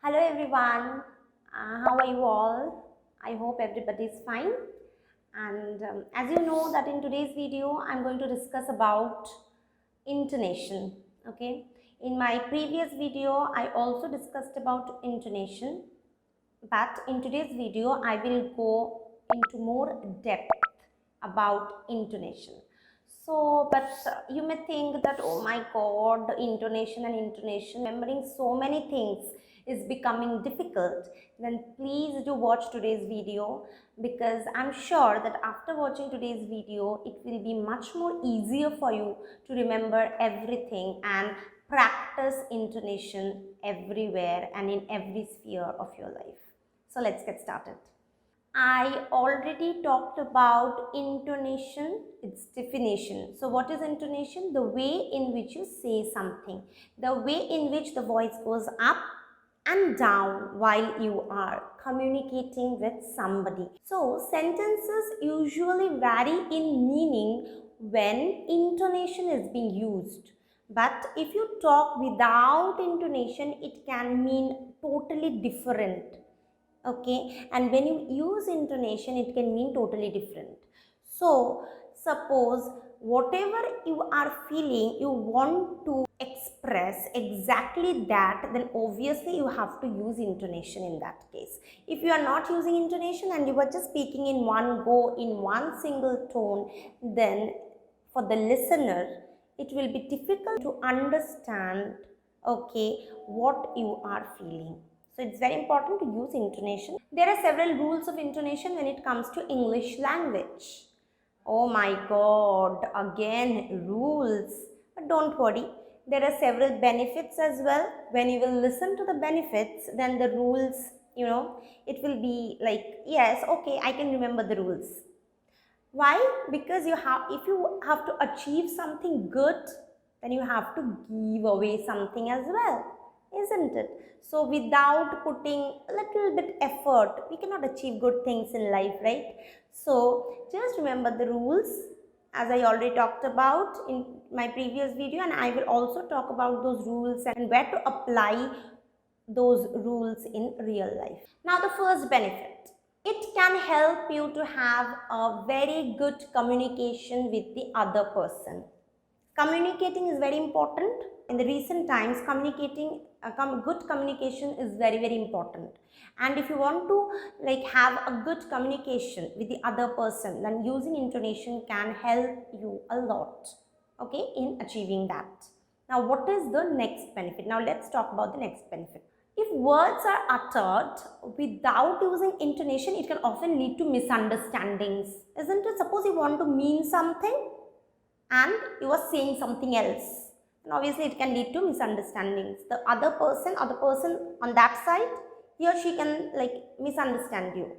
Hello everyone, how are you all? I hope everybody is fine. And as you know that in today's video, I'm going to discuss about intonation. Okay. In my previous video, I also discussed about intonation. But in today's video, I will go into more depth about intonation. So, but you may think that, oh my God, the intonation and intonation, remembering so many things is becoming difficult. Then please do watch today's video, because I'm sure that after watching today's video, it will be much more easier for you to remember everything and practice intonation everywhere and in every sphere of your life. So let's get started. I already talked about intonation, its definition. So what is intonation? The way in which you say something, the way in which the voice goes up and down while you are communicating with somebody. So sentences usually vary in meaning when intonation is being used. But if you talk without intonation, it can mean totally different. Okay, and when you use intonation, it can mean totally different. So suppose whatever you are feeling, you want to express exactly that, then obviously you have to use intonation in that case. If you are not using intonation and you are just speaking in one go, in one single tone, then for the listener it will be difficult to understand, okay, what you are feeling. So it's very important to use intonation. There are several rules of intonation when it comes to English language. Oh my God, again rules. But don't worry, there are several benefits as well. When you will listen to the benefits, then the rules, it will be like, yes, okay, I can remember the rules. Why? Because if you have to achieve something good, then you have to give away something as well, isn't it? So without putting a little bit effort, we cannot achieve good things in life, right? So just remember the rules, as I already talked about in my previous video, and I will also talk about those rules and where to apply those rules in real life. Now the first benefit, it can help you to have a very good communication with the other person. Communicating is very important. In the recent times, good communication is very, very important. And if you want to have a good communication with the other person, then using intonation can help you a lot, okay, in achieving that. Now, what is the next benefit? Now, let's talk about the next benefit. If words are uttered without using intonation, it can often lead to misunderstandings, isn't it? Suppose you want to mean something and you are saying something else, and obviously it can lead to misunderstandings. The other person or the person on that side, he or she can misunderstand you.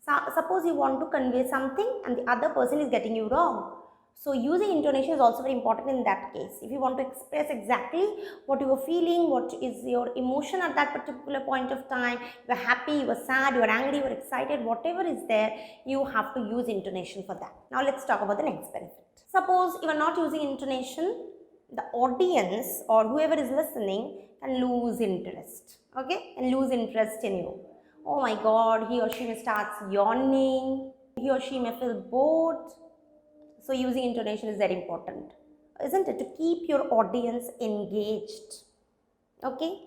So, suppose you want to convey something and the other person is getting you wrong. So using intonation is also very important in that case. If you want to express exactly what you are feeling, what is your emotion at that particular point of time, you are happy, you are sad, you are angry, you are excited, whatever is there, you have to use intonation for that. Now let's talk about the next benefit. Suppose you are not using intonation, the audience or whoever is listening can lose interest, okay, and lose interest in you. Oh my God, he or she may start yawning, he or she may feel bored. So using intonation is very important, isn't it? To keep your audience engaged, okay?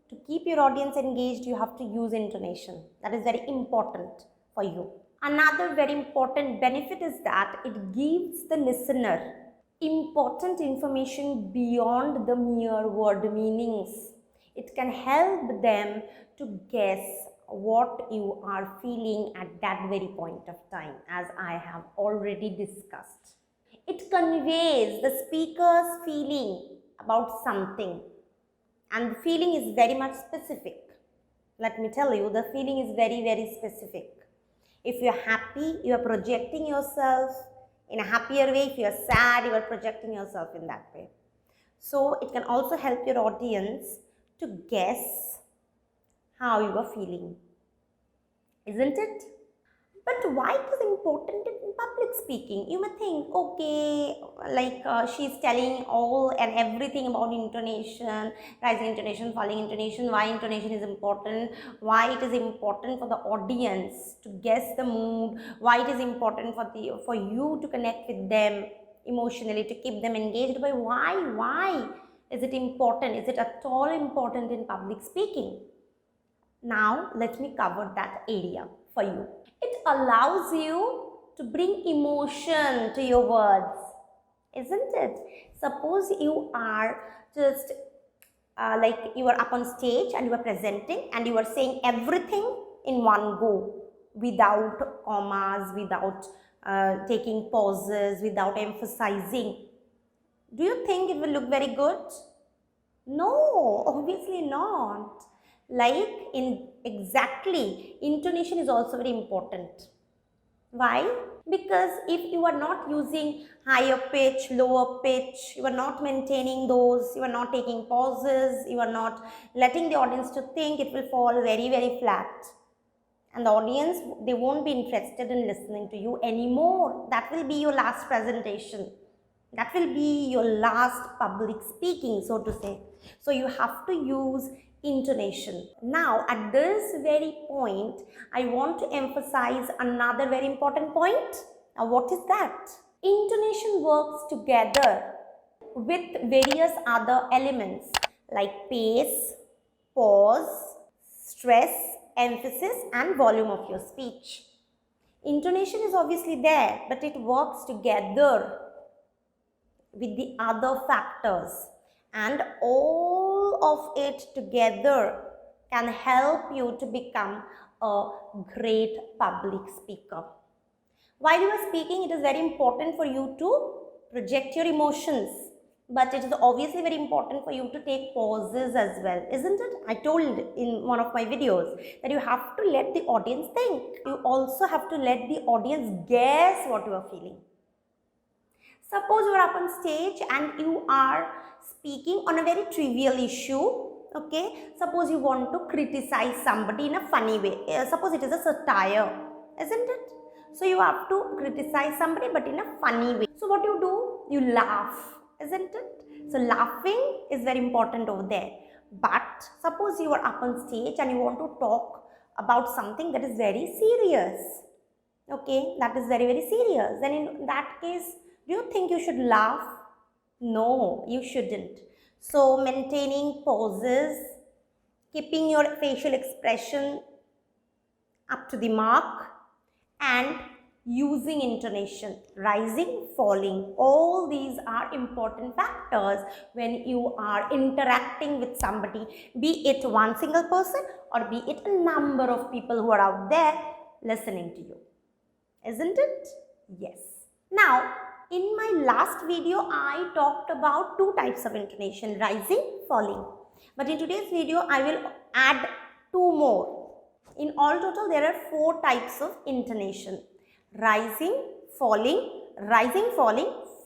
To keep your audience engaged, you have to use intonation. That is very important for you. Another very important benefit is that it gives the listener important information beyond the mere word meanings. It can help them to guess what you are feeling at that very point of time, as I have already discussed. It conveys the speaker's feeling about something, and the feeling is very much specific. Let me tell you, the feeling is very, very specific. If you're happy, you are projecting yourself in a happier way. If you're sad, you are projecting yourself in that way. So it can also help your audience to guess how you are feeling, isn't it? But why it is important in public speaking? You may think, okay, like she's telling all and everything about intonation, rising intonation, falling intonation, why intonation is important, why it is important for the audience to guess the mood, why it is important for you to connect with them emotionally, to keep them engaged. But why is it important? Is it at all important in public speaking? Now let me cover that area for you. It allows you to bring emotion to your words, isn't it? Suppose you are just like you are up on stage and you are presenting and you are saying everything in one go without commas, without taking pauses, without emphasizing. Do you think it will look very good? No, obviously not. Like exactly, intonation is also very important. Why? Because if you are not using higher pitch, lower pitch, you are not maintaining those, you are not taking pauses, you are not letting the audience to think, it will fall very, very flat. And the audience, they won't be interested in listening to you anymore. That will be your last presentation. That will be your last public speaking, so to say. So you have to use intonation. Now, at this very point, I want to emphasize another very important point. Now, what is that? Intonation works together with various other elements like pace, pause, stress, emphasis, and volume of your speech. Intonation is obviously there, but it works together with the other factors, and all of it together can help you to become a great public speaker. While you are speaking, it is very important for you to project your emotions, but it is obviously very important for you to take pauses as well, isn't it? I told in one of my videos that you have to let the audience think. You also have to let the audience guess what you are feeling. Suppose you are up on stage and you are speaking on a very trivial issue. Okay, suppose you want to criticize somebody in a funny way. Suppose it is a satire, isn't it? So you have to criticize somebody but in a funny way. So what do? You laugh, isn't it? So laughing is very important over there. But suppose you are up on stage and you want to talk about something that is very serious. Okay, that is very, very serious. Then in that case, do you think you should laugh? No, you shouldn't. So maintaining pauses, keeping your facial expression up to the mark, and using intonation, rising, falling, all these are important factors when you are interacting with somebody, be it one single person or be it a number of people who are out there listening to you. Isn't it? Yes. Now, in my last video, I talked about two types of intonation, rising, falling. But in today's video, I will add two more. In all total, there are 4 types of intonation. Rising, falling,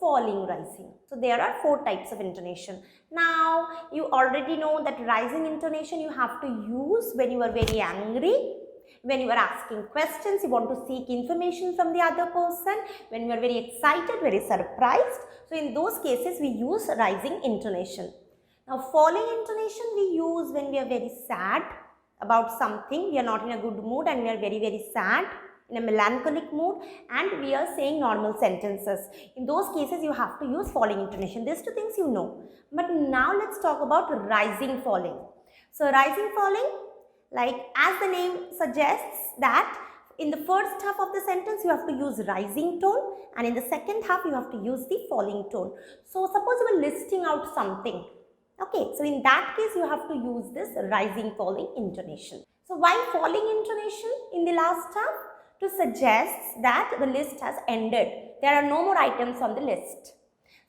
falling, rising. So there are 4 types of intonation. Now, you already know that rising intonation you have to use when you are very angry, when you are asking questions, you want to seek information from the other person, when you are very excited, very surprised. So in those cases, we use rising intonation. Now, falling intonation we use when we are very sad about something, we are not in a good mood and we are very, very sad, in a melancholic mood, and we are saying normal sentences. In those cases, you have to use falling intonation. These 2 things you know. But now let's talk about rising, falling. So rising, falling, like as the name suggests that in the first half of the sentence you have to use rising tone and in the second half you have to use the falling tone. So suppose you are listing out something. Okay, so in that case you have to use this rising, falling intonation. So why falling intonation in the last half? To suggest that the list has ended. There are no more items on the list.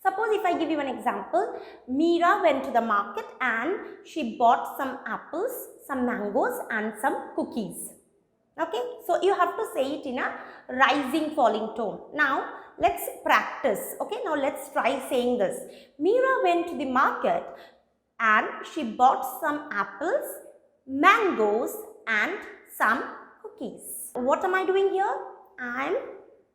Suppose if I give you an example, Meera went to the market and she bought some apples, some mangoes and some cookies. Okay, so you have to say it in a rising, falling tone. Now let's practice. Okay, now let's try saying this. Meera went to the market and she bought some apples, mangoes and some cookies. What am I doing here? I am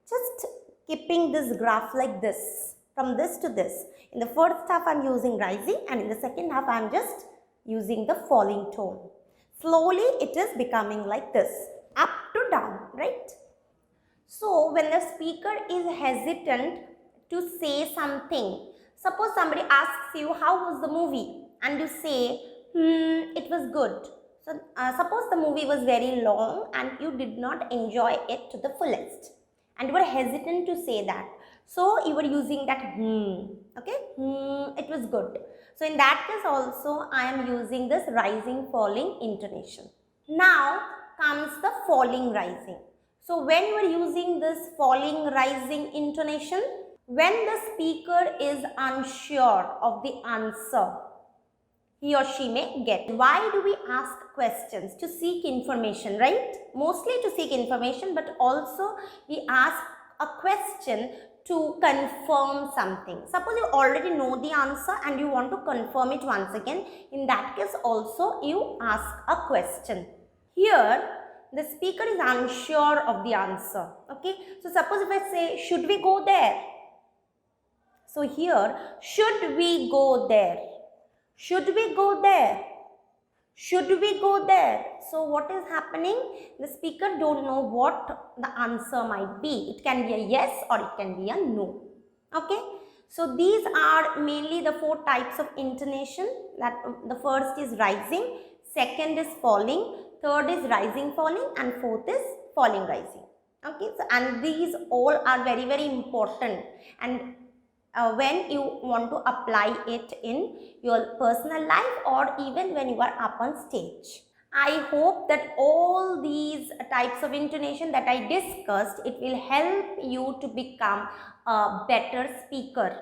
just keeping this graph like this, from this to this. In the first half I am using rising, and in the second half I am just using the falling tone. Slowly it is becoming like this, up to down, right? So when the speaker is hesitant to say something, suppose somebody asks you, how was the movie? And you say, it was good. So suppose the movie was very long and you did not enjoy it to the fullest, and you were hesitant to say that. So you were using that okay, it was good. So in that case also I am using this rising falling intonation. Now comes the falling rising. So when you are using this falling rising intonation, when the speaker is unsure of the answer he or she may get. Why do we ask questions? To seek information, right? Mostly to seek information, but also we ask a question to confirm something. Suppose you already know the answer and you want to confirm it once again. In that case also you ask a question. Here the speaker is unsure of the answer. Okay, so suppose if I say, should we go there? So here, should we go there? Should we go there? Should we go there? So what is happening? The speaker don't know what the answer might be. It can be a yes or it can be a no. Okay. So these are mainly the 4 types of intonation. That the first is rising, second is falling, third is rising falling, and fourth is falling rising. Okay. So and these all are very, very important, and when you want to apply it in your personal life or even when you are up on stage. I hope that all these types of intonation that I discussed, it will help you to become a better speaker.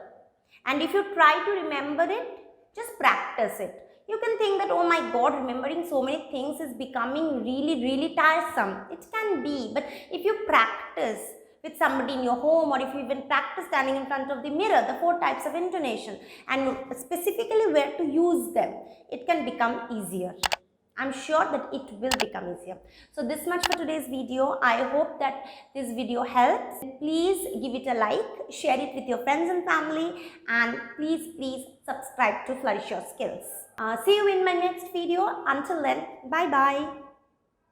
And if you try to remember it, just practice it. You can think that, oh my God, remembering so many things is becoming really, really tiresome. It can be, but if you practice with somebody in your home, or if you even practice standing in front of the mirror, the 4 types of intonation, and specifically where to use them, it can become easier. I'm sure that it will become easier. So this much for today's video. I hope that this video helps. Please give it a like, share it with your friends and family, and please subscribe to Flourish Your Skills. See you in my next video. Until then, bye bye.